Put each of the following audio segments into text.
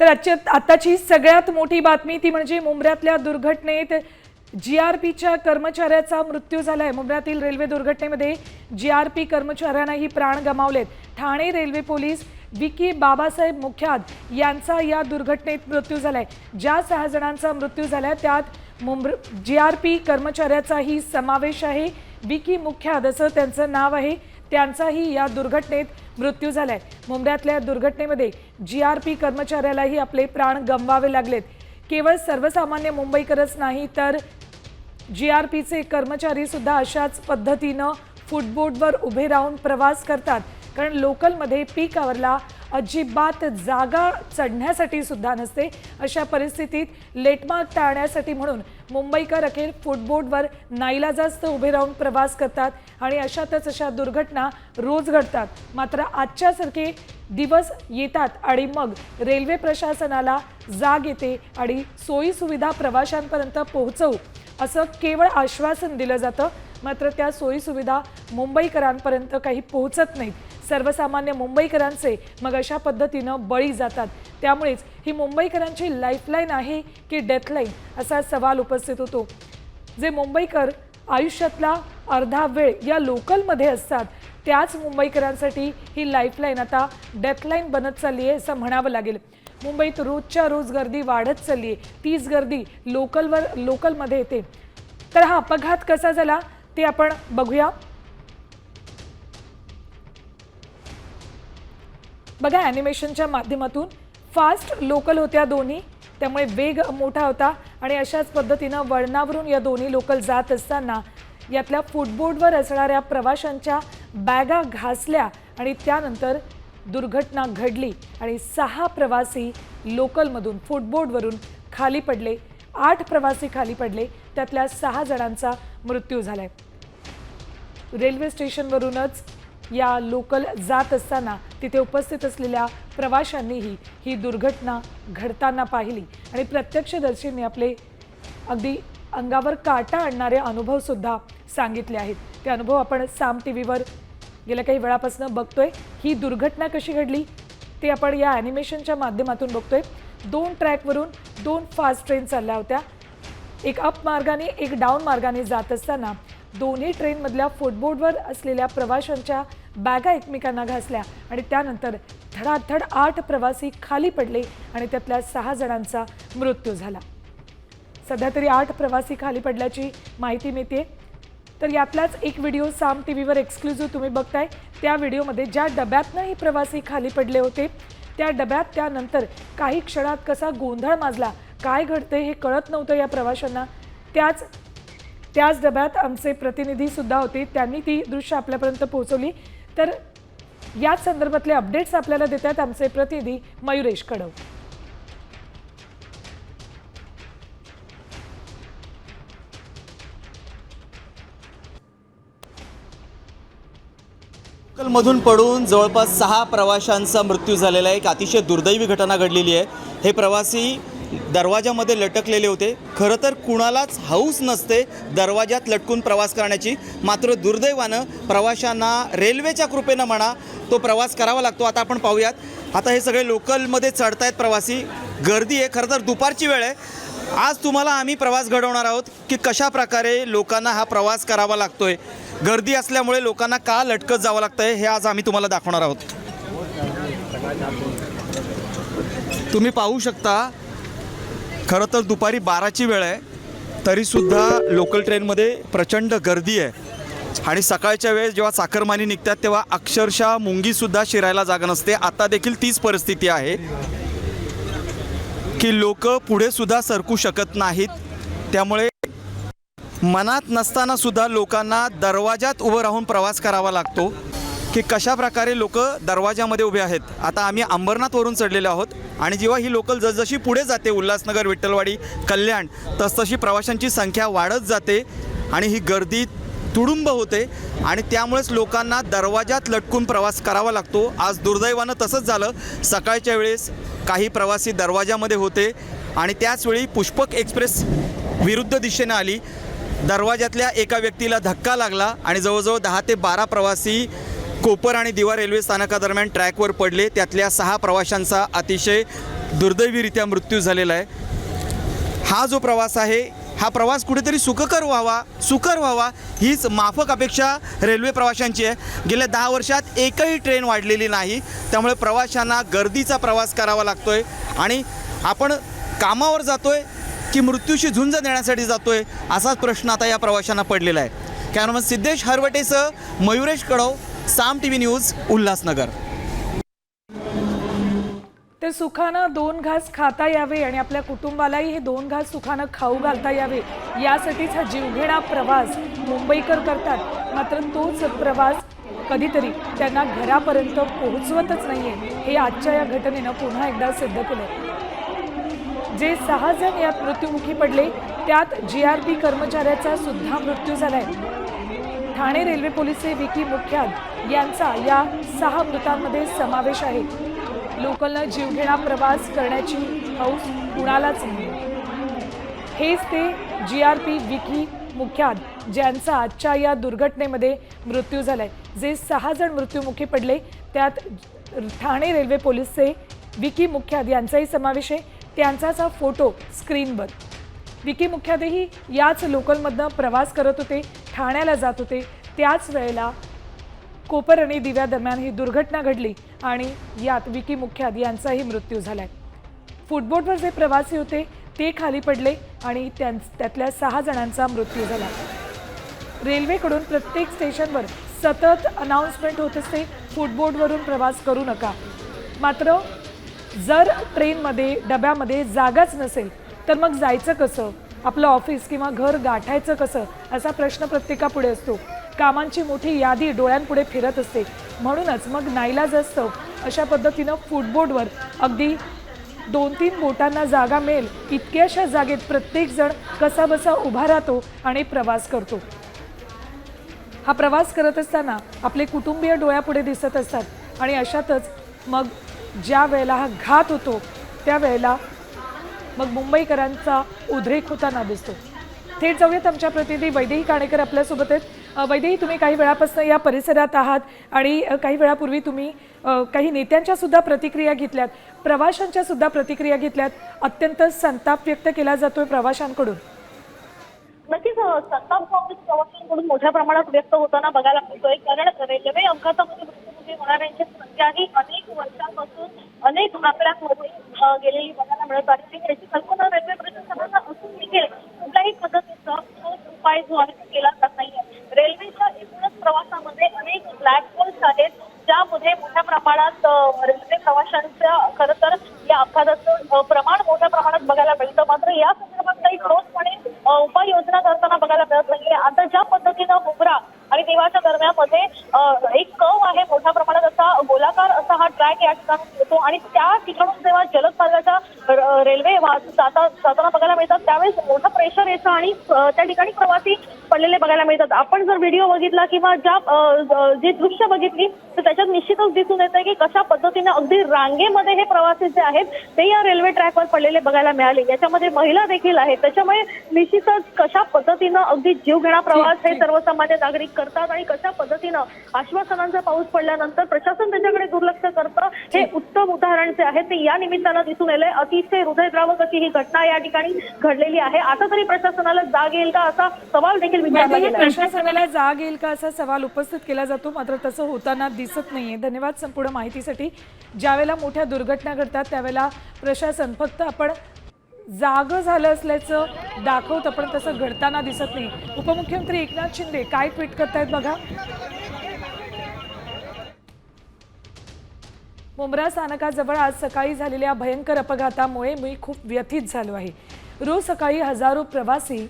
तर आताची सगळ्यात मोठी बातमी ती म्हणजे मुंब्र्यातल्या दुर्घटनेत जीआरपीच्या कर्मचाऱ्याचा मृत्यू झालाय। मुंब्र्यातील रेल्वे दुर्घटनेमध्ये जीआरपी कर्मचाऱ्यांनाही प्राण गमावलेत। ठाणे रेल्वे पोलीस विकी बाबासाहेब मुख्याद यांचा या दुर्घटनेत मृत्यू झालाय। ज्या 6 जणांचा मृत्यू झालाय त्यात जीआरपी कर्मचाऱ्याचाही समावेश आहे। विकी मुख्याद असं त्यांचं नाव आहे, त्यांचाही या दुर्घटनेत मृत्यू झालाय। मुंब्र्यातल्या दुर्घटनेमध्ये जीआरपी कर्मचाऱ्यालाही आपले प्राण गमवावे लागलेत। केवळ सर्वसामान्य मुंबईकरच नाही तर जीआरपीचे कर्मचारी सुद्धा अशाच पद्धतीने फुटबोर्डवर उभे राहून प्रवास करतात, कारण लोकलमध्ये पीक आवरला अजिबात जागा चढण्यासाठी सुद्धा नसते। अशा परिस्थितीत लेटमार्क टाळण्यासाठी म्हणून मुंबईकर अखेर फुटबोर्डवर नाईलाजास्त उभे राहून प्रवास करतात आणि अशातच अशा दुर्घटना रोज घडतात। मात्र आजच्यासारखे दिवस येतात आणि मग रेल्वे प्रशासनाला जाग येते आणि सोयी सुविधा प्रवाशांपर्यंत पोहोचवू असं केवळ आश्वासन दिलं जातं, मात्र त्या सोयी सुविधा मुंबईकरांपर्यंत काही पोहोचत नाहीत। सर्वसामान्य मुंबईकरांचे मग अशा पद्धतीनं बळी जातात। त्यामुळेच ही मुंबईकरांची लाईफलाईन आहे की डेथलाईन असा सवाल उपस्थित होतो। जे मुंबईकर आयुष्यातला अर्धा वेळ या लोकलमध्ये असतात त्याच मुंबईकरांसाठी ही लाईफलाईन आता डेथलाईन बनत चालली आहे असं म्हणावं लागेल। मुंबईत रोजच्या रोज गर्दी वाढत चालली आहे, तीच गर्दी लोकलमध्ये येते। तर हा अपघात कसा झाला ते आपण बघूया। बघा, ॲनिमेशनच्या माध्यमातून फास्ट लोकल होत्या दोन्ही, त्यामुळे वेग मोठा होता आणि अशाच पद्धतीनं वळणावरून या दोन्ही लोकल जात असताना यातल्या फुटबोर्डवर असणाऱ्या प्रवाशांच्या बॅगा घासल्या आणि त्यानंतर दुर्घटना घडली आणि 6 प्रवासी लोकलमधून फुटबोर्डवरून खाली पडले। 8 प्रवासी खाली पडले, त्यातल्या 6 जणांचा मृत्यू झालाय। रेल्वे स्टेशनवरूनच या लोकल जात असताना तिथे उपस्थित असलेल्या प्रवाशांनीही ही दुर्घटना घडताना पाहिली आणि प्रत्यक्षदर्शींनी आपले अगदी अंगावर काटा आणणारे अनुभव सुद्धा सांगितले आहेत। ते अनुभव आपण साम टीव्हीवर गेल्या काही वेळापासून बघतोय। ही दुर्घटना कशी घडली ते आपण या ॲनिमेशनच्या माध्यमातून बघतोय। 2 ट्रॅकवरून 2 फास्ट ट्रेन चालल्या होत्या, एक अप मार्गाने एक डाऊन मार्गाने जात असताना दोन्ही ट्रेनमधल्या फुटबोर्डवर असलेल्या प्रवाशांच्या बॅगा एकमेकांना घासल्या आणि त्यानंतर धडाधड 8 प्रवासी खाली पडले आणि त्यातल्या 6 जणांचा मृत्यू झाला। सध्या तरी 8 प्रवासी खाली पडल्याची माहिती मिळते। तर यातलाच एक व्हिडिओ साम टीव्हीवर एक्सक्लुझिव्ह तुम्ही बघताय। त्या व्हिडिओमध्ये ज्या डब्यातनं ही प्रवासी खाली पडले होते त्या डब्यात त्यानंतर काही क्षणात कसा गोंधळ माजला, काय घडते हे कळत नव्हतं या प्रवाशांना। त्याच डब्यात आमचे प्रतिनिधी सुद्धा होते, त्यांनी ती दृश्य आपल्यापर्यंत पोहोचवली। तर याच संदर्भातले अपडेट्स आपल्याला देतात आमचे प्रतिनिधी मयुरेश कडव। मधून पडून जवळपास 6 प्रवाशांचा मृत्यू झालेला आहे। एक अतिशय दुर्दैवी घटना घडलेली आहे। हे प्रवासी दरवाजामध्ये लटकलेले होते। खरं तर कुणालाच हौस नसते दरवाजात लटकून प्रवास करण्याची, मात्र दुर्दैवानं प्रवाशांना रेल्वेच्या कृपेनं म्हणा तो प्रवास करावा लागतो। आता आपण पाहूयात, आता हे सगळे लोकलमध्ये चढतायत प्रवासी, गर्दी आहे। खरं तर दुपारची वेळ आहे। आज तुम्हाला आम्ही प्रवास घडवणार आहोत की कशा प्रकारे लोकांना हा प्रवास करावा लागतोय, गर्दी असल्यामुळे लोकांना का लटकत जावं लागतंय हे आज आम्ही तुम्हाला दाखवणार आहोत। तुम्ही पाहू शकता, खरं तर दुपारी 12ची वेळ आहे, तरीसुद्धा लोकल ट्रेनमध्ये प्रचंड गर्दी आहे आणि सकाळच्या वेळेस जेव्हा चाकरमानी निघतात तेव्हा अक्षरशः मुंगीसुद्धा शिरायला जागा नसते। आता देखील तीच परिस्थिती आहे की लोक पुढे सुद्धा सरकू शकत नाहीत। त्यामुळे मनात नसताना सुद्धा लोकांना दरवाजात उभं राहून प्रवास करावा लागतो की कशा प्रकारे लोक दरवाजामध्ये उभे आहेत। आता आम्ही अंबरनाथवरून चढलेलो आहोत आणि जेव्हा ही लोकल जसजशी पुढे जाते उल्हासनगर, विठ्ठलवाडी, कल्याण, तसतशी प्रवाशांची संख्या वाढत जाते आणि ही गर्दी तुडुंब होते आणि त्यामुळेच लोकांना दरवाजात लटकून प्रवास करावा लागतो। आज दुर्दैवानं तसंच झालं। सकाळच्या वेळेस काही प्रवासी दरवाजामध्ये होते आणि त्याचवेळी पुष्पक एक्सप्रेस विरुद्ध दिशेने आली। दरवाजातल्या एका व्यक्तीला धक्का लागला आणि जवळजवळ 10 ते 12 प्रवासी कोपर आणि दिवा रेल्वे स्थानकादरम्यान ट्रॅकवर पडले। त्यातल्या 6 प्रवाशांचा अतिशय दुर्दैवीरित्या मृत्यू झालेला आहे। हा जो प्रवास आहे हा प्रवास कुठेतरी सुखकर व्हावा हीच माफक अपेक्षा रेल्वे प्रवाशांची आहे। गेल्या 10 वर्षात एकही ट्रेन वाढलेली नाही, त्यामुळे प्रवाशांना गर्दीचा प्रवास करावा लागतोय आणि आपण कामावर जातोय की मृत्यूशी झुंज देण्यासाठी जातोय असाच प्रश्न आता या प्रवाशांना पडलेला आहे। कॅमेरामन सिद्धेश हरवटेसह मयुरेश कडव, साम टीव्ही न्यूज, उल्हासनगर। तर सुखानं 2 घास खाता यावे आणि आपल्या कुटुंबालाही हे 2 घास सुखानं खाऊ घालता यावे यासाठीच हा जीवघेणा प्रवास मुंबईकर करतात। मात्र तोच प्रवास कधीतरी त्यांना घरापर्यंत पोहोचवतच नाहीये, हे आजच्या या घटनेनं पुन्हा एकदा सिद्ध केलं। जे 6 जण यात मृत्युमुखी पडले त्यात GRP कर्मचाऱ्याचा सुद्धा मृत्यू झालाय। ठाणे रेल्वे पोलीस विकी मुख्याद यांचा या 6 मृतांमध्ये समावेश आहे। लोकलनं जीवघेणा प्रवास करण्याची हौस कुणालाच नाही। हेच ते GRP विकी मुख्याद ज्यांचा आजच्या या दुर्घटनेमध्ये मृत्यू झालाय। जे 6 जण मृत्युमुखी पडले त्यात ठाणे रेल्वे पोलीसचे विकी मुख्याद यांचाही समावेश आहे। त्यांचाच हा फोटो स्क्रीनवर। विकी मुख्यादही याच लोकलमधनं प्रवास करत होते, ठाण्याला जात होते। त्याच वेळेला कोपर आणि दिव्या दरम्यान ही दुर्घटना घडली आणि यात विकी मुख्याद यांचाही मृत्यू झालाय। फुटबोटवर जे प्रवासी होते ते खाली पडले आणि त्यातल्या 6 जणांचा मृत्यू झाला। रेल्वेकडून प्रत्येक स्टेशनवर सतत अनाउन्समेंट होत असते, फुटबोटवरून प्रवास करू नका। मात्र जर ट्रेनमध्ये डब्यामध्ये जागाच नसेल तर मग जायचं कसं, आपलं ऑफिस किंवा घर गाठायचं कसं असा प्रश्न प्रत्येकापुढे असतो। कामांची मोठी यादी डोळ्यांपुढे फिरत असते, म्हणूनच मग नाईलाज असतं अशा पद्धतीनं फुटबोटवर अगदी 2-3 बोटांना जागा मिळेल इतक्याशा जागेत प्रत्येकजण कसाबसा उभा राहतो आणि प्रवास करतो। हा प्रवास करत असताना आपले कुटुंबीय डोळ्यापुढे दिसत असतात आणि अशातच मग ज्या वेळेला हा घात होतो त्यावेळेला मग मुंबईकरांचा उद्रेक होताना दिसतो। थेट जाऊयात आमच्या प्रतिनिधी वैदेही काणेकर आपल्यासोबत आहेत। वैदेही, तुम्ही काही वेळापासून या परिसरात आहात आणि काही वेळापूर्वी तुम्ही काही नेत्यांच्या सुद्धा प्रतिक्रिया घेतल्यात, प्रवाशांच्या सुद्धा प्रतिक्रिया घेतल्यात। अत्यंत संताप व्यक्त केला जातोय प्रवाशांकडून। नक्कीच संताप प्रवाशांकडून मोठ्या प्रमाणात व्यक्त होताना बघायला मिळतोय, कारण रेल्वे अपघातामध्ये मृत्युमुखी होणाऱ्यांची संख्या ही अनेक वर्षांपासून अनेक आकड्यांमध्ये गेलेली बघायला मिळत आहे। याची कल्पना रेल्वे प्रशासनाला असून देखील कुठल्याही पद्धतीचा उपाय जो आहे केला जात नाहीये। रेल्वेच्या एकूणच प्रवासामध्ये अनेक ब्लॅक होल्स आहेत, ज्यामध्ये मोठ्या प्रमाणात रेल्वे प्रवाशांच्या खरं तर या अपघाताचं प्रमाण मोठ्या प्रमाणात बघायला मिळतं। मात्र या संदर्भात काही ठोसपणे उपाययोजना करताना बघायला मिळत नाहीये। आता ज्या पद्धतीनं मुंब्रा आणि देवाच्या दरम्यानमध्ये एक कव आहे, मोठ्या प्रमाणात असा गोलाकार असा हा ट्रॅक या ठिकाणी येतो आणि त्या ठिकाणून जेव्हा जलद मार्गाच्या रेल्वे जाताना बघायला मिळतात त्यावेळेस मोठं प्रेशर येतं आणि त्या ठिकाणी प्रवासी पडलेले बघायला मिळतात। आपण जर व्हिडिओ बघितला किंवा जी दृश्य बघितली तर त्याच्यात निश्चितच दिसून येतं की कशा पद्धतीने अगदी रांगेमध्ये हे प्रवासी जे आहेत ते या रेल्वे ट्रॅकवर पडलेले बघायला मिळाले। याच्यामध्ये महिला देखील आहेत, त्याच्यामुळे निश्चितच कशा पद्धतीनं अगदी जीवघेणा प्रवास हे सर्वसामान्य नागरिक करतात आणि कशा पद्धतीनं आश्वासनांचा पाऊस पडल्यानंतर प्रशासन त्याच्याकडे दुर्लक्ष करतं, हे उत्तम उदाहरण जे आहे ते या निमित्तानं दिसून येलंय। अतिशय हृदयद्रावक अशी ही घटना या ठिकाणी घडलेली आहे। आता तरी प्रशासनाला जाग येईल का असा सवाल देखील विचारला गेला। प्रशासनाला जाग येईल का असा सवाल उपस्थित केला जातो, मात्र तसं होताना दिसत नाहीये। धन्यवाद संपूर्ण माहितीसाठी। ज्यावेळेला मोठ्या दुर्घटना घडतात त्यावेळेला प्रशासन फक्त आपण जाग झालं असल्याचं दाखवतं, पण तसं घडताना दिसत नाही। उपमुख्यमंत्री एकनाथ शिंदे काय ट्विट करतायत बघा। मुंब्रा स्थानकाजवळ आज सकाळी झालेल्या भयंकर अपघातामुळे मी खूप व्यथित झालो आहे। रोज सकाळी हजारो प्रवासी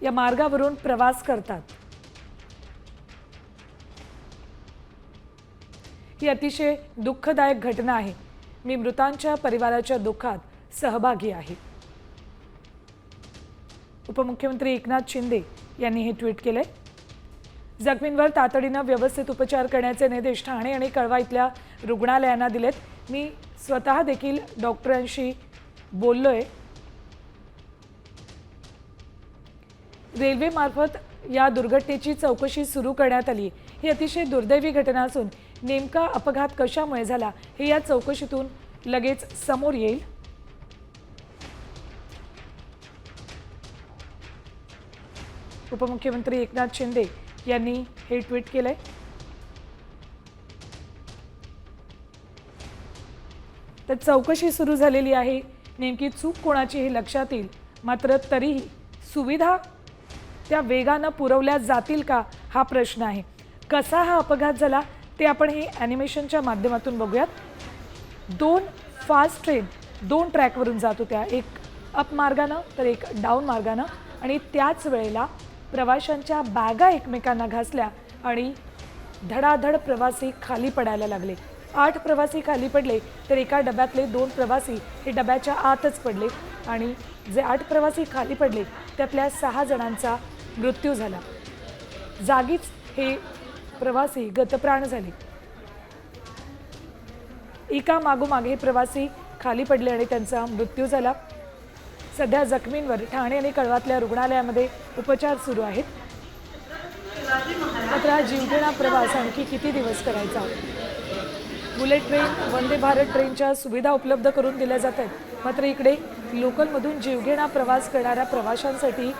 या मार्गावरून प्रवास करतात। ही अतिशय दुःखदायक घटना आहे। मी मृतांच्या परिवाराच्या दुःखात सहभागी आहे। उपमुख्यमंत्री एकनाथ शिंदे यांनी हे ट्विट केले। जखमींवर तातडीनं व्यवस्थित उपचार करण्याचे निर्देश ठाणे आणि कळवा इथल्या रुग्णालयांना दिलेत। मी स्वतः देखील डॉक्टरांशी बोललोय। रेल्वेमार्फत या दुर्घटनेची चौकशी सुरू करण्यात आली। ही अतिशय दुर्दैवी घटना असून नेमका अपघात कशामुळे झाला हे या चौकशीतून लगेच समोर येईल. उपमुख्यमंत्री एकनाथ शिंदे यांनी हे ट्विट केलंय. तर चौकशी सुरू झालेली आहे. नेमकी चूक कोणाची हे लक्षात येईल. मात्र तरीही सुविधा त्या वेगानं पुरवल्या जातील का हा प्रश्न आहे. कसा हा अपघात झाला ते आपण हे ॲनिमेशनच्या माध्यमातून बघूयात. 2 फास्ट ट्रेन 2 ट्रॅकवरून जात होत्या, एक अप मार्गानं तर एक डाऊन मार्गानं, आणि त्याच वेळेला प्रवाशांच्या बॅगा एकमेकांना घासल्या आणि धडाधड प्रवासी खाली पडायला लागले. 8 प्रवासी खाली पडले तर एका डब्यातले 2 प्रवासी हे डब्याच्या आतच पडले आणि जे 8 प्रवासी खाली पडले त्यातल्या 6 जणांचा मृत्यू झाला. जागीच हे प्रवासी गतप्राण झाले. एका मागोमाग हे प्रवासी खाली पडले आणि त्यांचा मृत्यू झाला. सध्या जखमींवर ठाणे आणि कळवातल्या रुग्णालयामध्ये उपचार सुरू आहेत. मात्र हा जीवघेणा प्रवास आणखी किती दिवस करायचा. बुलेट ट्रेन, वंदे भारत ट्रेनच्या सुविधा उपलब्ध करून दिल्या जात आहेत. मात्र इकडे लोकलमधून जीवघेणा प्रवास करणाऱ्या प्रवाशांसाठी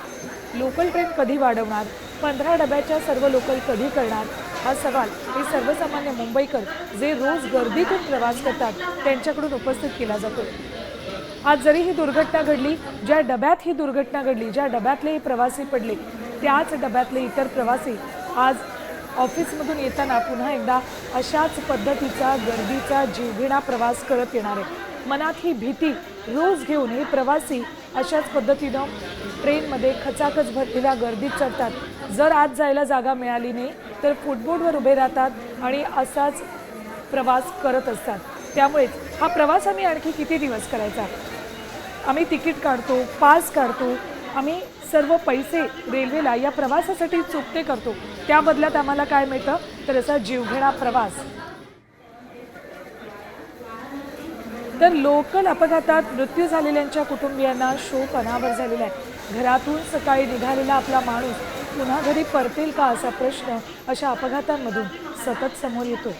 लोकल ट्रेन कधी वाढवणार, 15 डब्याच्या सर्व लोकल कधी करणार, हा सवाल हे सर्वसामान्य मुंबईकर जे रोज गर्दीतून प्रवास करतात त्यांच्याकडून उपस्थित केला जातो. आज जरी ही दुर्घटना घडली, ज्या डब्यात ही दुर्घटना घडली, ज्या डब्यातले हे प्रवासी पडले, त्याच डब्यातले इतर प्रवासी आज ऑफिसमधून येताना पुन्हा एकदा अशाच पद्धतीचा गर्दीचा जीवघेणा प्रवास करत येणार आहे. मनात ही भीती रोज घेऊन हे प्रवासी अशाच पद्धतीनं ट्रेनमध्ये खचाखच भरलेल्या गर्दीत चढतात. जर आज जायला जागा मिळाली नाही तर फुटबोर्डवर उभे राहतात आणि असाच प्रवास करत असतात. त्यामुळेच हा प्रवास आम्ही आणखी किती दिवस करायचा. आम्ही तिकीट काढतो, पास काढतो, आम्ही सर्व पैसे रेल्वेला या प्रवासासाठी चुकते करतो. त्या बदल्यात आम्हाला काय मिळतं तर असा जीवघेणा प्रवास. तर लोकल अपघातात मृत्यू झालेल्यांच्या कुटुंबियांना शोक अनावर झालेला आहे. घरातून सकाळी निघालेला आपला माणूस पुन्हा घरी परतेल का असा प्रश्न अशा अपघातांमधून सतत समोर येतो.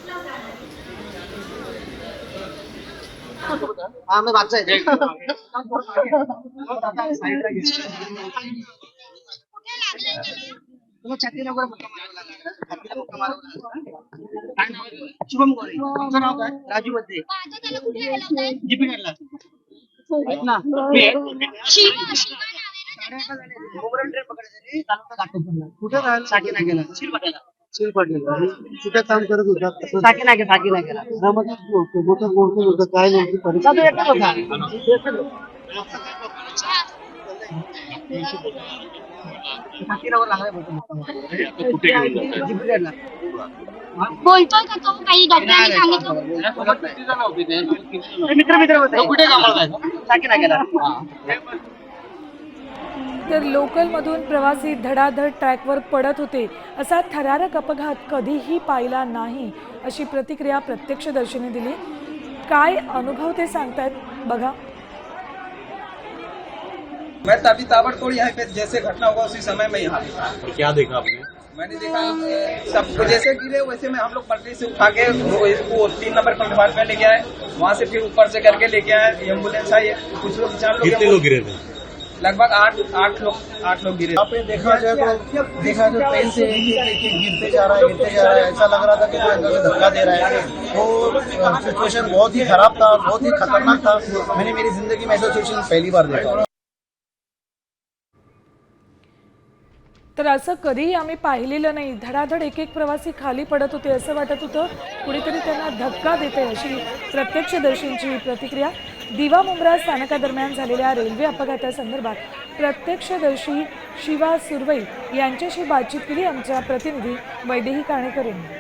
शुभम गोरे, तुमचं नाव काय? राजू मध्ये जीपीला कुठे राहिला? साकीनाक्याला, शिरपाट्याला. कुठे काम करत होता? साकीनाक्याला. मोठं होतं काय नव्हती परिस्थिती. बोलतोय का तो काही डॉक्टरांनी सांगितलं. मित्र होते. कुठे कामाला जायचं? साकीनाक्याला. तर लोकलमधून प्रवासी धडाधड ट्रॅकवर पडत होते. असा थरारक अपघात कधीही पाहिला नाही अशी प्रतिक्रिया प्रत्यक्षदर्शींनी दिली. काय अनुभव ते सांगतायत बघा. मैं तभी ताबड़तोड़ यहाँ पे जैसे घटना हुआ उसी समय में यहाँ था. क्या देखा आपने? मैंने देखा सबको जैसे गिरे वैसे में हम लोग पटरी से उठा के इसको 3 नंबर प्लेटफार्म पे लेके आए. वहाँ से फिर ऊपर से करके लेके आए. एम्बुलेंस आई, कुछ लोग 4 लोग. कितने लोग गिरे थे? लगभग 8 लोग गिरे. यहाँ पे देखा जाए तो ट्रेन से एक गिरते जा रहा है. ऐसा लग रहा था कि कोई अंदर से धक्का दे रहा है. वो सिचुएशन बहुत ही खराब था, बहुत ही खतरनाक था. मैंने मेरी जिंदगी में ऐसा सिचुएशन पहली बार देखा. तर असं कधीही आम्ही पाहिलेलं नाही. धडाधड एक प्रवासी खाली पडत होते. असं वाटत होतं कुणीतरी त्यांना धक्का देते अशी प्रत्यक्षदर्शींची प्रतिक्रिया. दिवा मुंब्रा स्थानकादरम्यान झालेल्या रेल्वे अपघातासंदर्भात प्रत्यक्षदर्शी शिवा सुरवई यांच्याशी बातचीत केली आमच्या प्रतिनिधी वैदेही काणेकर यांनी.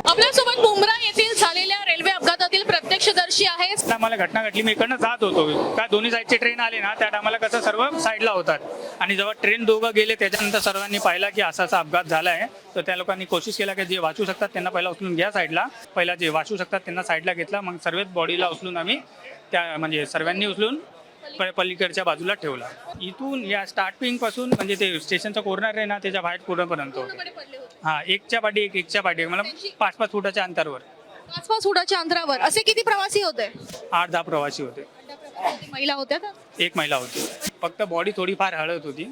आपल्यासोबत मुंब्रा येथील झालेल्या रेल्वे अपघातातील प्रत्यक्षदर्शी आहे. आम्हाला घटना घडली, मी इकडनं जात होतो. का दोन्ही साईडचे ट्रेन आले ना, त्या टायमाला कसं सर्व साईडला होतात आणि जेव्हा ट्रेन दोघं गेले त्याच्यानंतर सर्वांनी पाहिला की असा अपघात झाला आहे. तर त्या लोकांनी कोशिश केला की जे वाचू शकतात त्यांना पहिला उचलून घ्या साईडला. पहिला जे वाचू शकतात त्यांना साईडला घेतला. मग सर्वच बॉडीला उचलून आम्ही त्या म्हणजे सर्वांनी उचलून पलीकडच्या बाजूला ठेवला. इथून या स्टार्टिंग पासून म्हणजे ते स्टेशनचा कॉर्नर आहे ना त्याच्या बाहेर पूर्णपर्यंत होतं. हा, एकच्या पाठी एक मला 5-5 फुटाच्या अंतरावर. 5-5 फुटाच्या अंतरावर असे किती प्रवासी होते? 8-10 प्रवासी होते. महिला होत्या का? एक महिला होती. फक्त बॉडी थोडीफार हळत होती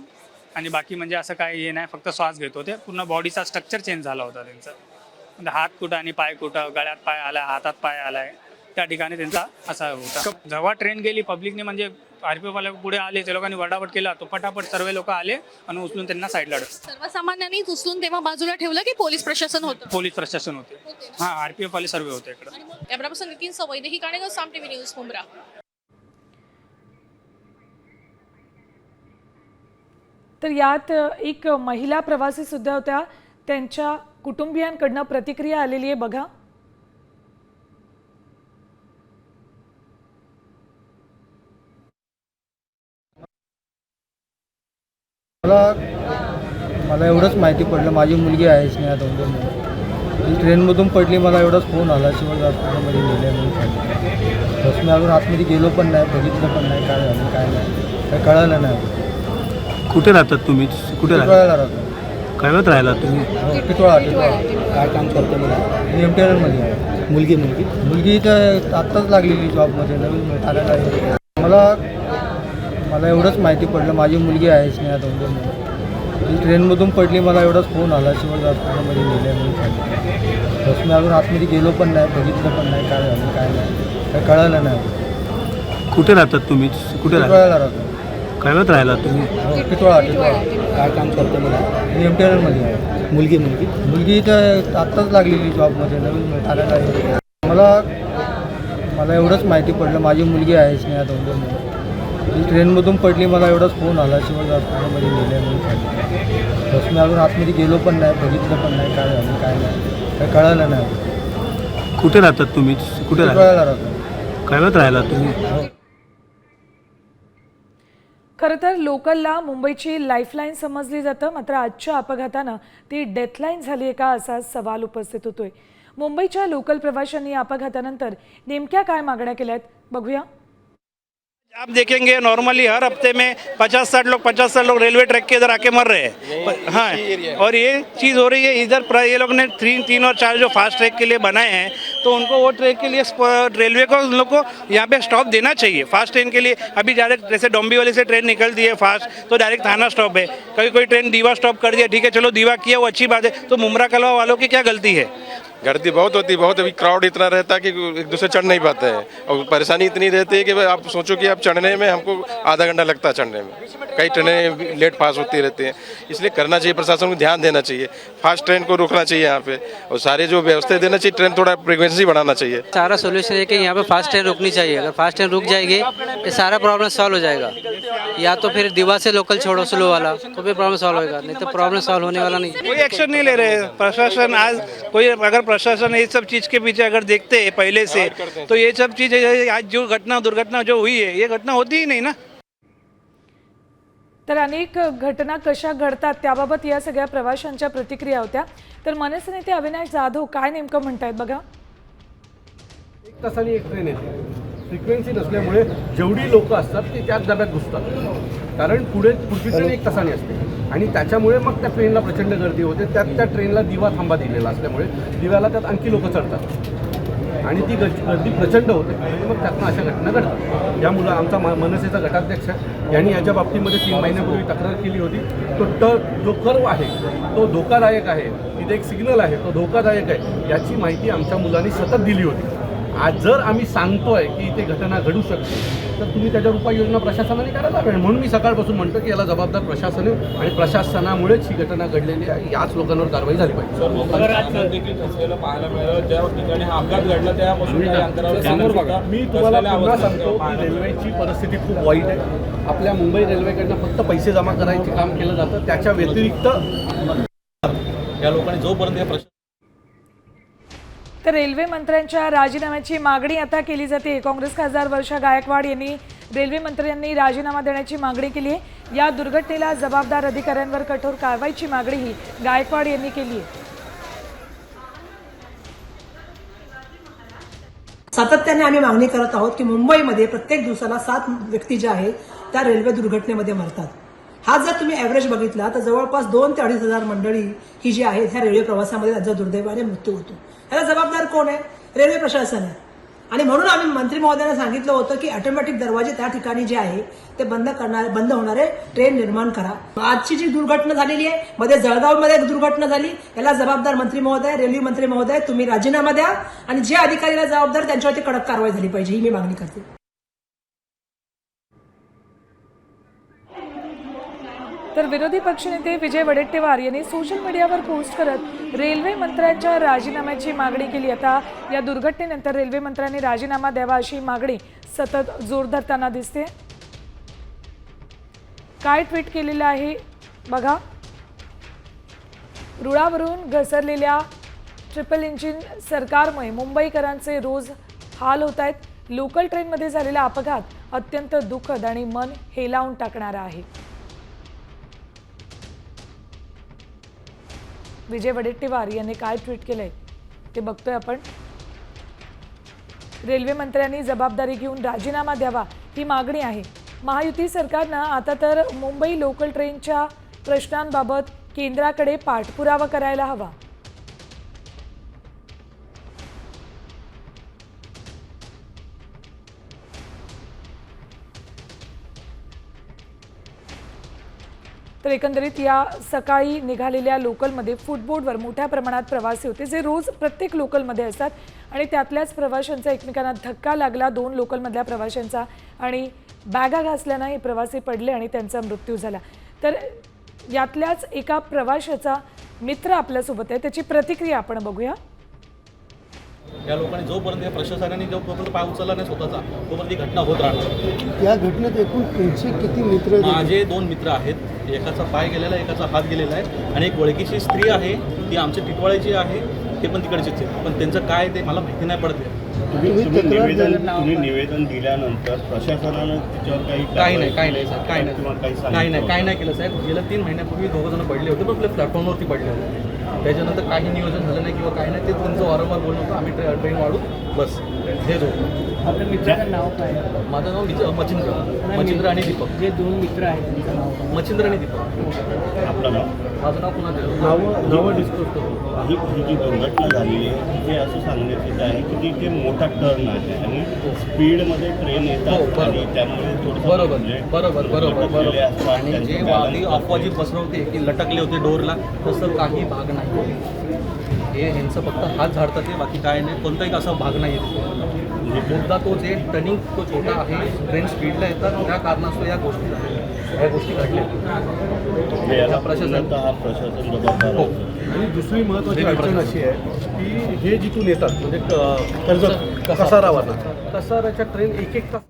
आणि बाकी म्हणजे असं काही हे नाही, फक्त श्वास घेत होते. पूर्ण बॉडीचा स्ट्रक्चर चेंज झाला होता त्यांचा. म्हणजे हात कुठं आणि पाय कुठं, गळ्यात पाय आलाय, हातात पाय आलाय, त्या ठिकाणी त्यांचा असा होता. जेव्हा ट्रेन गेली पब्लिकने म्हणजे RPF वाले पुढे आले, ते लोकांनी वडावट केला, तो फटाफट सर्व लोक आले आणि उचलून त्यांना साईडला सर्वसामान्यांनी उचलून तेव्हा बाजूला ठेवलं की पोलीस प्रशासन होतं? पोलीस प्रशासन होते. हां, RPF वाले सर्व होते इकडे. कॅमेरा पर्सन नितीन सवई, ही काणेगाव, साम TV न्यूज, मुंब्रा. तर यात एक महिला प्रवासी सुद्धा होत्या, त्यांच्या कुटुंबियांकडनं प्रतिक्रिया आलेली आहे, बघा. मला एवढंच माहिती पडलं, माझी मुलगी आहे स्नेहा दौंडे म्हणून, ती ट्रेनमधून पडली. मला एवढाच फोन आला शिवाजी हॉस्पिटलमध्ये गेले म्हणून सांगितलं. बस मी अजून आतमध्ये गेलो पण नाही, बघितलं पण नाही काय झालं काय नाही, काय कळालं नाही. कुठे राहतात तुम्ही? कुठे टिटवाळ्याला राहतो. काय वेळात राहिला तुम्ही? टिटवाळा. काय काम करतो मला? मी MTNL आहे. मुलगी तर आत्ताच लागलेली जॉबमध्ये, नवीन आलेला आहे. मला एवढंच माहिती पडलं, माझी मुलगी आहे स्नेहा दौंडे म्हणून, ती ट्रेनमधून पडली. मला एवढाच फोन आला शिवाजी हॉस्पिटलमध्ये गेले म्हणून सांगितलं. बस मी अजून आतमध्ये गेलो पण नाही, बघितलं पण नाही काय झालं काय नाही, काय कळालं नाही. कुठे राहतात तुम्ही? कुठे टिटवाळ्याला राहतो. काय वेळात राहिला तुम्ही? टिटवाळा. काय काम करतो मला? मी MTNL आहे. मुलगी तर आत्ताच लागलेली जॉबमध्ये, नवीन आलेला आहे. मला एवढंच माहिती पडलं, माझी मुलगी आहे स्नेहा दौंडे म्हणून, ती ट्रेनमधून पडली. मला एवढाच फोन आला शिवाजी हॉस्पिटलमध्ये गेले म्हणून सांगितलं. बस मी अजून आतमध्ये गेलो पण नाही, बघितलं पण नाही काय झालं काय नाही, काय कळालं नाही. कुठे राहतात तुम्ही? कुठे टिटवाळ्याला राहतो. काय वेळात राहिला तुम्ही? खरं तर लोकलला मुंबईची लाईफलाईन समजली जातं, मात्र आजच्या अपघातानं ती डेथलाईन झाली आहे का असा सवाल उपस्थित होतोय. मुंबईच्या लोकल प्रवाशांनी या अपघातानंतर नेमक्या काय मागण्या केल्या आहेत बघूया. आप देखेंगे नॉर्मली हर हफ्ते में 50-60 लोग रेलवे ट्रैक के इधर आके मर रहे हैं. हाँ, और ये चीज़ हो रही है इधर. ये लोग ने 3 और 4 जो फास्ट ट्रैक के लिए बनाए हैं, तो उनको वो ट्रैक के लिए रेलवे को उन लोग को यहाँ पे स्टॉप देना चाहिए फास्ट ट्रेन के लिए. अभी डायरेक्ट जैसे डोंबिवली से ट्रेन निकलती है फास्ट, तो डायरेक्ट थाना स्टॉप है. कोई ट्रेन दीवा स्टॉप कर दिया, ठीक है चलो दीवा किया, वो अच्छी बात है. तो मुमरा कलवा वालों की क्या गलती है? गर्दी बहुत होती है, बहुत. अभी क्राउड इतना रहता है कि एक दूसरे चढ़ नहीं पाते हैं, और परेशानी इतनी रहती है कि आप सोचो कि आप चढ़ने में हमको आधा घंटा लगता है चढ़ने में. कई ट्रेनें लेट पास होती रहती हैं, इसलिए करना चाहिए, प्रशासन को ध्यान देना चाहिए, फास्ट ट्रेन को रोकना चाहिए यहाँ पे, और सारे जो व्यवस्था देना चाहिए, ट्रेन थोड़ा फ्रीक्वेंसी बढ़ाना चाहिए. सारा सोल्यूशन है कि यहाँ पे फास्ट ट्रेन रुकनी चाहिए. अगर फास्ट ट्रेन रुक जाएगी ये सारा प्रॉब्लम सॉल्व हो जाएगा. या तो फिर दीवा से लोकल छोड़ो स्लो वाला, तो फिर प्रॉब्लम सॉल्व होगा, नहीं तो प्रॉब्लम सॉल्व होने वाला नहीं. कोई एक्शन नहीं ले रहे प्रशासन. आज कोई अगर प्रशासन ये सब चीज़ के पीछे अगर देखते हैं पहले से, तो ये सब चीज़ आज जो दुर्घटना जो हुई है, ये घटना होती ही नहीं ना. तर अनेक घटना कशा घडतात त्याबाबत या सगळ्या प्रवाशांच्या प्रतिक्रिया होत्या. तर मनसे नेते अविनाश जाधव काय नेमकं म्हणतायत बघा. 1 तासाने एक ट्रेन येते. फ्रिक्वेन्सी नसल्यामुळे जेवढी लोक असतात ते त्याच डब्यात घुसतात, कारण पुढची ट्रेन 1 तासाने असते, आणि त्याच्यामुळे मग त्या ट्रेनला प्रचंड गर्दी होते. त्या ट्रेनला दिवा थांबा दिलेला असल्यामुळे दिव्याला त्यात आणखी लोक चढतात, आणि ती गर्दी प्रचंड होते, आणि मग त्यातनं अशा घटना घडतात. यामुळं आमचा मनसेचा गटाध्यक्ष यांनी याच्या बाबतीमध्ये 3 महिन्यापूर्वी तक्रार केली होती. तो जो कर्व आहे तो धोकादायक आहे, तिथे एक सिग्नल आहे तो धोकादायक आहे, याची माहिती आमच्या मुलांनी सतत दिली होती. आज जर आम्ही सांगतोय की इथे घटना घडू शकते, तर तुम्ही त्याच्यावर उपाययोजना प्रशासनाने करायला हव्या. म्हणून मी सकाळपासून म्हणतो की याला जबाबदार प्रशासन आहे, आणि प्रशासनामुळेच ही घटना घडलेली आहे. याच लोकांवर कारवाई झाली पाहिजे. मी तुम्हाला पुन्हा सांगतो की रेल्वेची परिस्थिती खूप वाईट आहे. आपल्या मुंबई रेल्वेकडनं फक्त पैसे जमा करायचे काम केलं जातं, त्याच्या व्यतिरिक्त या लोकांनी जोपर्यंत तर रेल्वे मंत्र्यांच्या राजीनाम्याची मागणी आता केली जाते. काँग्रेस खासदार वर्षा गायकवाड यांनी रेल्वे मंत्र्यांनी राजीनामा देण्याची मागणी केली आहे. या दुर्घटनेला जबाबदार अधिकाऱ्यांवर कठोर कारवाईची मागणीही गायकवाड यांनी केली आहे. सातत्याने आम्ही मागणी करत आहोत की मुंबईमध्ये प्रत्येक दिवसाला 7 व्यक्ती ज्या आहेत त्या रेल्वे दुर्घटनेमध्ये मरतात. हा जर तुम्ही ॲव्हरेज बघितला तर जवळपास 2 ते 2,500 मंडळी ही जी आहेत ह्या रेल्वे प्रवासामध्ये त्यांचा दुर्दैवाने मृत्यू होतो. याला जबाबदार कोण आहे? रेल्वे प्रशासन आहे. आणि म्हणून आम्ही मंत्री महोदयांना सांगितलं होतं की ऑटोमॅटिक दरवाजे त्या ठिकाणी जे आहे ते बंद होणारे ट्रेन निर्माण करा. आजची जी दुर्घटना झालेली आहे, मध्ये जळगावमध्ये एक दुर्घटना झाली, याला जबाबदार मंत्री महोदय, रेल्वे मंत्री महोदय, तुम्ही राजीनामा द्या आणि जे अधिकाऱ्याला जबाबदार त्यांच्यावरती कडक कारवाई झाली पाहिजे, ही मी मागणी करते. तर विरोधी पक्षनेते विजय वडेट्टीवार यांनी सोशल मीडियावर पोस्ट करत रेल्वे मंत्र्यांच्या राजीनाम्याची मागणी केली. आता या दुर्घटनेनंतर रेल्वे मंत्र्यांनी राजीनामा द्यावा अशी मागणी सतत जोर धरताना दिसते. काय ट्विट केलेलं आहे बघा. रुळावरून घसरलेल्या ट्रिपल इंजिन सरकारमुळे मुंबईकरांचे रोज हाल होत आहेत. लोकल ट्रेनमध्ये झालेला अपघात अत्यंत दुःखद आणि मन हेलावून टाकणारा आहे. विजय वडेट्टीवार यांनी काय ट्विट केलंय ते बघतोय आपण. रेल्वे मंत्र्यांनी जबाबदारी घेऊन राजीनामा द्यावा ही मागणी आहे. महायुती सरकारनं आता तर मुंबई लोकल ट्रेनच्या प्रश्नांबाबत केंद्राकडे पाठपुरावा करायला हवा. तर एकंदरीत या सकाळी निघालेल्या लोकलमध्ये फुटबोर्डवर मोठ्या प्रमाणात प्रवासी होते, जे रोज प्रत्येक लोकलमध्ये असतात आणि त्यातल्याच प्रवाशांचा एकमेकांना धक्का लागला. 2 लोकलमधल्या प्रवाशांचा आणि बॅगा घासल्यानं हे प्रवासी पडले आणि त्यांचा मृत्यू झाला. तर यातल्याच एका प्रवाशाचा मित्र आपल्यासोबत आहे, त्याची प्रतिक्रिया आपण बघूया. या लोकांनी जोपर्यंत या प्रशासनाने जोपर्यंत पाय उचलला नाही स्वतःचा, तोपर्यंत ही घटना होत राहणार. या घटनेत एकूण तुमचे किती मित्र? माझे 2 मित्र आहेत. एकाचा पाय गेलेला आहे, एकाचा हात गेलेला आहे आणि एक ओळखीची स्त्री आहे, ती आमच्या टिटवाळ्याची आहे, ते पण तिकडचीच आहे. पण त्यांचं काय ते मला माहिती नाही पडत. तुम्ही निवेदन दिल्यानंतर प्रशासनानं त्याच्यावर काही नाही केलं साहेब. गेल्या 3 महिन्यापूर्वी 2 जण पडले होते, पण आपल्या प्लॅटफॉर्मवरती पडले होते. त्याच्यानंतर काही नियोजन झालं नाही किंवा काही नाही. ते त्यांचं वारंवार बोलणं होतं, आम्ही ट्रेन वाढू बस, हेच होतं. आपल्या मित्राचं नाव काय? माझं नाव मच्छिंद्र आणि दीपक. जे 2 मित्र आहेत त्यांचं नाव? मच्छिंद्र आणि दीपक. आपलं नाव? माझं नाव पुन्हा नावं डिस्कस करतो. ही जी दुर्घटना झाली आहे ते असं सांगण्यात येत आहे की तिथे मोठा टर्न आहे आणि स्पीडमध्ये ट्रेन येतात आणि त्यामुळे बरोबर. आणि जे वादी अफवा जी पसरवते की लटकले होते डोरला, तसं काही भाग नाही. हे ह्यांचं फक्त हात झाडतात ते, बाकी काय नाही. कोणताही असा भाग नाही आहे. मुद्दा तोच आहे, टर्निंग तो छोटा आहे, ट्रेन स्पीडला येतात, त्या कारणास्तव या गोष्टी घडल्या. प्रशासन जबाबदार. आणि दुसरी महत्त्वाची अडचण अशी आहे की हे जिथून येतात म्हणजे कर्जत कसारावाला कसाराच्या ट्रेन 1-1 तास